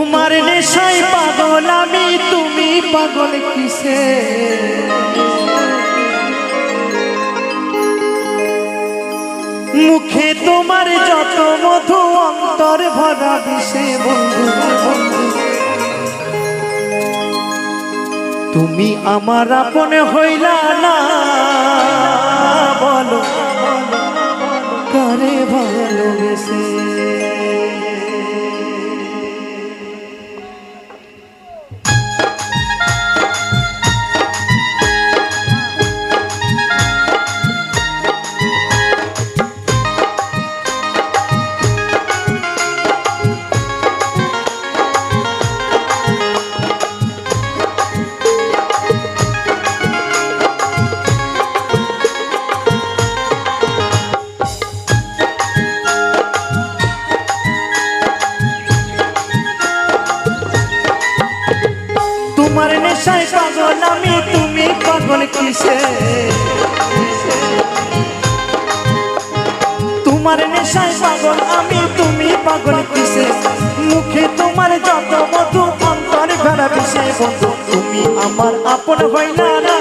তোমার নেশায় পাগল আমি, তুমি পাগল কিসে? মুখে তোমার যত মধু, অন্তর ভরা বিষে বন্ধু। তুমি আমার আপন হইলা না, বলো কারে ভালোবেসে? তোমার নেশায় পাগল আমি, তুমি পাগল কিসে? তোমার নেশায় পাগল আমি, তুমি পাগল কিসে? মুখে তোমার যত মধু, অন্তর ভরা বিষে বন্ধু। তুমি আমার আপন হইলা না,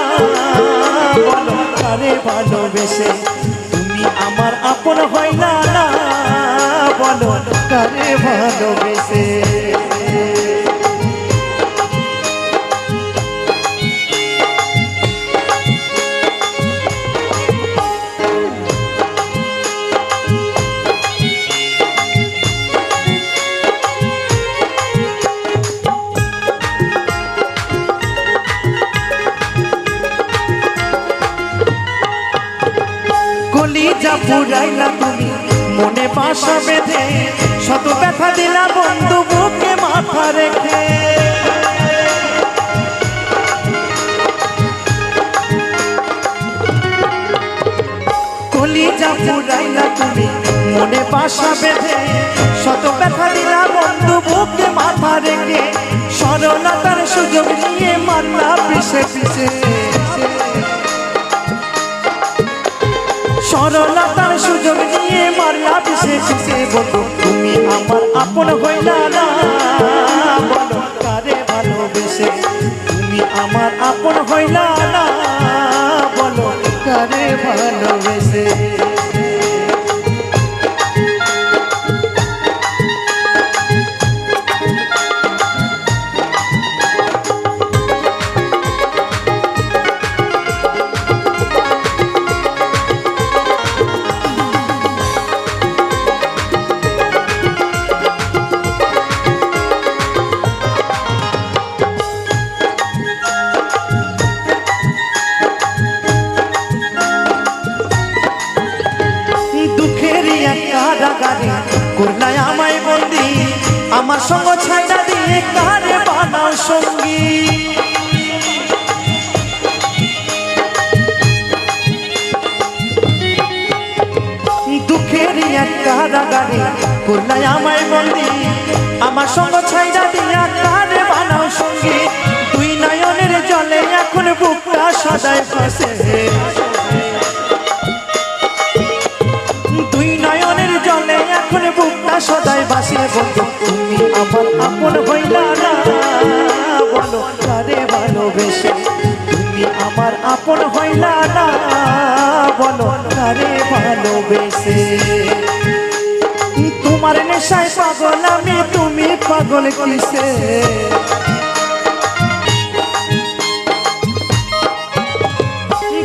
বলো কারে ভালোবেসে? তুমি আমার আপন হইলা না, বলো কারে ভালোবেসে? কলিজা পুরাইলা তুমি মনে বাসা বেঁধে, শত ব্যথা দিলা বন্ধু বুকে মাথা রেখে। কলিজা পুরাইলা তুমি মনে বাসা বেঁধে, শত ব্যথা দিলা বন্ধু বুকে মাথা রেখে। সরলতার সুযোগ নিয়ে মারলা পিছে পিছে, সরলতার সুযোগ নিয়ে মারলা পিছে পিছে বন্ধু। তুমি আমার আপন হইলা না, বলো কারে ভালোবেসে? তুমি আমার আপন হইলা না, বলো কারে ভালোবেসে? করলাই আমায় বন্দি, আমার সঙ্গ ছাইড়া দিয়ে কারে বানাও সঙ্গী? দুঃখের এক কারাগারে করলাই আমায় বন্দি, আমার সঙ্গ ছাইড়া দিয়া কারে বানাও সঙ্গী? দুই নয়নের জলে এখন বুকটা সদায় ভাসে, দুই নয়নের জলে এখন বুকটা সদাই বাসে বন্ধু। তুমি আমার আপন হইলা না, বলো কারে ভালোবেসে? তুমি আমার আপন হইলা না, বলো কারে ভালোবেসে? তোমার নেশায় পাগল আমি, তুমি পাগল কিসে?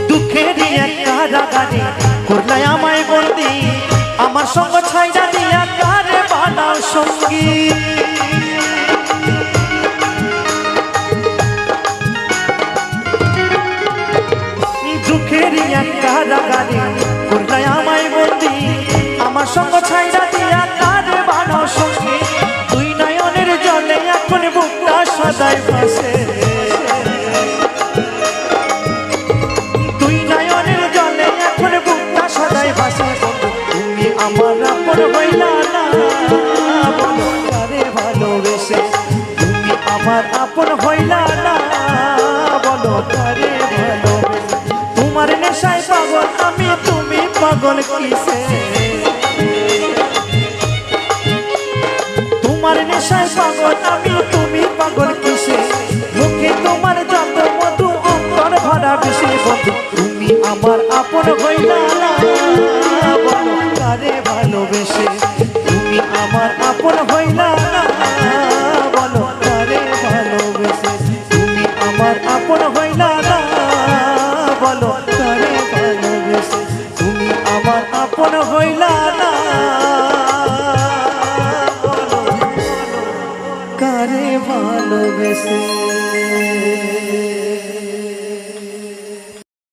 দুঃখের এক কারাগারে করলাই আমায় বন্দি, আমার সঙ্গ ছাইড়া দিয়া কারে বানাও সঙ্গী? দুঃখের এক কারাগারে করলাই আমায় বন্দি, আমার সঙ্গ ছাইড়া দিয়া কারে বানাও সঙ্গী? দুই নয়নের জলে এখন বুকটা সদাই ভাসে, দুই নয়নের জলে এখন বুকটা সদাই ভাসে বন্ধু। তুমি আমার আপন হইলা না, বলো কারে ভালোবেসে? তুমি আমার আপন হইলা না, বলো কারে ভালোবেসে? তোমার নেশায় পাগল আমি, তুমি পাগল কিসে? তোমার নেশায় পাগল আমি, তুমি পাগল কিসে? মুখে তোমার যত মধু, অন্তর ভরা বিষে বন্ধু, তুমি আমার আপন হইলা